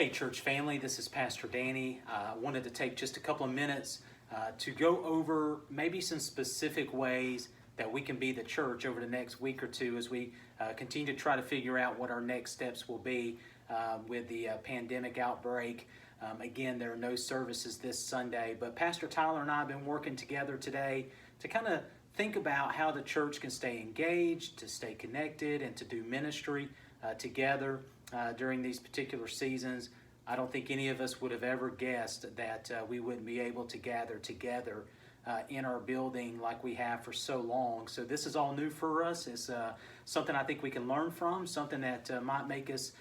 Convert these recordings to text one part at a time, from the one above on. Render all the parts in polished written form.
Hey, church family, this is Pastor Danny. I wanted to take just a couple of minutes to go over maybe some specific ways that we can be the church over the next week or two as we continue to try to figure out what our next steps will be with the pandemic outbreak. Again, there are no services this Sunday, but Pastor Tyler and I have been working together today to kind of think about how the church can stay engaged, to stay connected, and to do ministry together during these particular seasons. I don't think any of us would have ever guessed that we wouldn't be able to gather together in our building like we have for so long. So this is all new for us. It's something I think we can learn from, something that might make us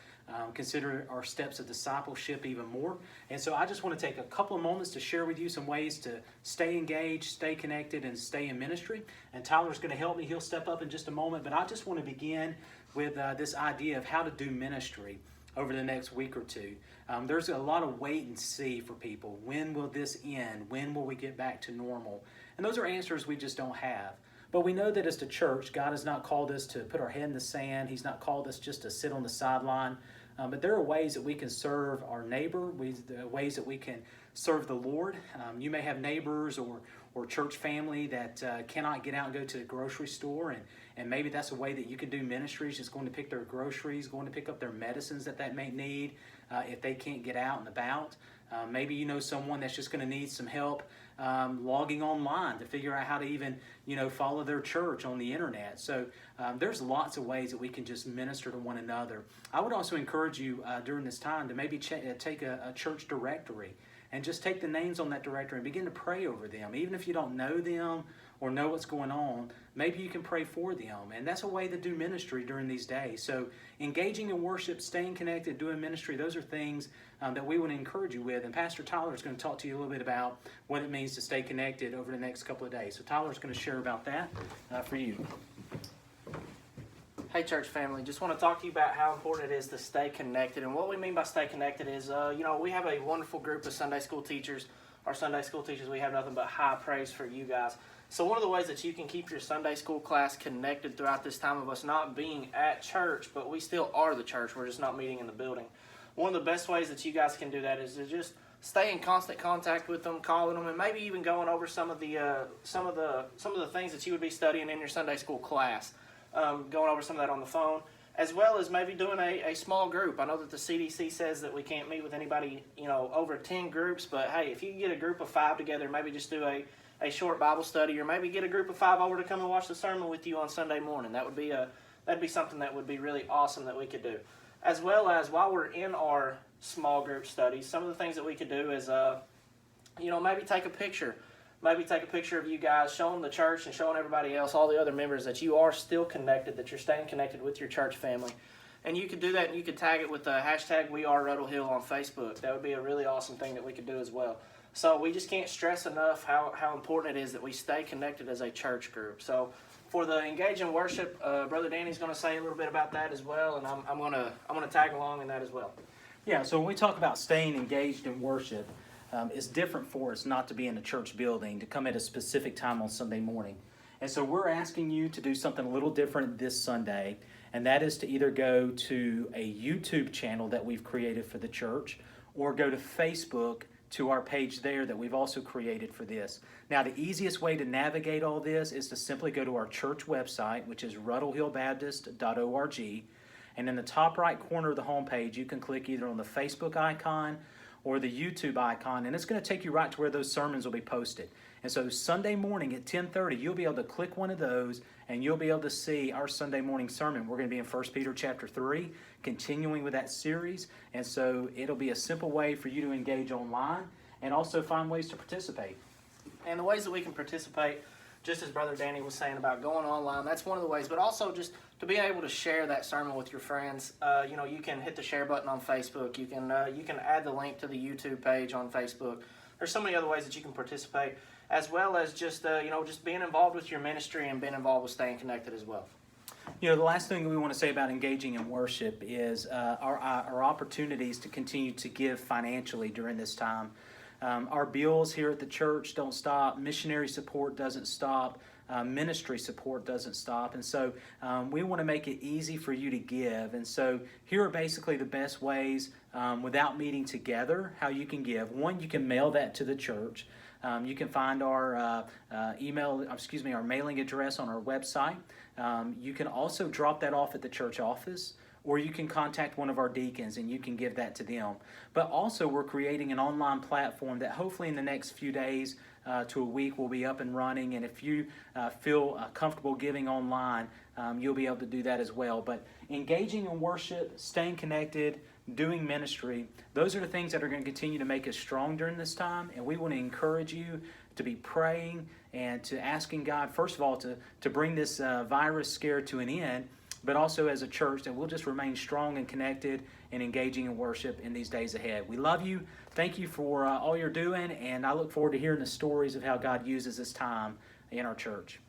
consider our steps of discipleship even more. And so I just want to take a couple of moments to share with you some ways to stay engaged, stay connected, and stay in ministry. And Tyler's going to help me. He'll step up in just a moment. But I just want to begin with this idea of how to do ministry over the next week or two. There's a lot of wait and see for people. When will this end? When will we get back to normal? And those are answers we just don't have. But we know that as the church, God has not called us to put our head in the sand. He's not called us just to sit on the sideline. But there are ways that we can serve our neighbor, ways that we can serve the Lord. You may have neighbors or church family that cannot get out and go to the grocery store, and maybe that's a way that you can do ministries, just going to pick their groceries, going to pick up their medicines that they may need if they can't get out and about. Maybe you know someone that's just going to need some help logging online to figure out how to even follow their church on the internet. So there's lots of ways that we can just minister to one another. I would also encourage you during this time to maybe take a church directory and just take the names on that directory and begin to pray over them. Even if you don't know them or know what's going on, maybe you can pray for them. And that's a way to do ministry during these days. So engaging in worship, staying connected, doing ministry, those are things that we want to encourage you with. And Pastor Tyler is going to talk to you a little bit about what it means to stay connected over the next couple of days. So Tyler's going to share about that for you. Hey church family, just want to talk to you about how important it is to stay connected. And what we mean by stay connected is, we have a wonderful group of Sunday school teachers. Our Sunday school teachers, we have nothing but high praise for you guys. So one of the ways that you can keep your Sunday school class connected throughout this time of us not being at church, but we still are the church, we're just not meeting in the building. One of the best ways that you guys can do that is to just stay in constant contact with them, calling them, and maybe even going over some of the things that you would be studying in your Sunday school class. Going over some of that on the phone, as well as maybe doing a small group. I know that the CDC says that we can't meet with anybody, over 10 groups, but hey, if you can get a group of 5 together, maybe just do a short Bible study, or maybe get a group of 5 over to come and watch the sermon with you on Sunday morning. That'd be something that would be really awesome that we could do. As well as while we're in our small group studies, some of the things that we could do is, maybe take a picture. Maybe take a picture of you guys, showing the church and showing everybody else, all the other members, that you are still connected, that you're staying connected with your church family. And you could do that, and you could tag it with the hashtag #WeAreRuddleHill on Facebook. That would be a really awesome thing that we could do as well. So we just can't stress enough how important it is that we stay connected as a church group. So for the Engage in Worship, Brother Danny's going to say a little bit about that as well, and I'm going to tag along in that as well. Yeah, so when we talk about staying engaged in worship, it's different for us not to be in a church building, to come at a specific time on Sunday morning. And so we're asking you to do something a little different this Sunday, and that is to either go to a YouTube channel that we've created for the church, or go to Facebook to our page there that we've also created for this. Now, the easiest way to navigate all this is to simply go to our church website, which is ruddlehillbaptist.org, and in the top right corner of the homepage, you can click either on the Facebook icon or the YouTube icon, and it's going to take you right to where those sermons will be posted. And so Sunday morning at 10:30, you'll be able to click one of those, and you'll be able to see our Sunday morning sermon. We're going to be in 1 Peter chapter 3, continuing with that series. And so it'll be a simple way for you to engage online and also find ways to participate. And the ways that we can participate, just as Brother Danny was saying about going online, that's one of the ways, but also just to be able to share that sermon with your friends. You can hit the share button on Facebook. You can add the link to the YouTube page on Facebook. There's so many other ways that you can participate, as well as just being involved with your ministry and being involved with staying connected as well. The last thing we want to say about engaging in worship is our opportunities to continue to give financially during this time. Our bills here at the church don't stop. Missionary support doesn't stop. ministry support doesn't stop. And so we want to make it easy for you to give. And so here are basically the best ways without meeting together how you can give. One, you can mail that to the church. You can find our our mailing address on our website. You can also drop that off at the church office, or you can contact one of our deacons and you can give that to them. But also we're creating an online platform that hopefully in the next few days to a week will be up and running. And if you feel comfortable giving online, you'll be able to do that as well. But engaging in worship, staying connected, doing ministry, those are the things that are going to continue to make us strong during this time. And we want to encourage you to be praying and to asking God, first of all, to bring this virus scare to an end, but also as a church that we'll just remain strong and connected and engaging in worship in these days ahead. We love you. Thank you for all you're doing, and I look forward to hearing the stories of how God uses this time in our church.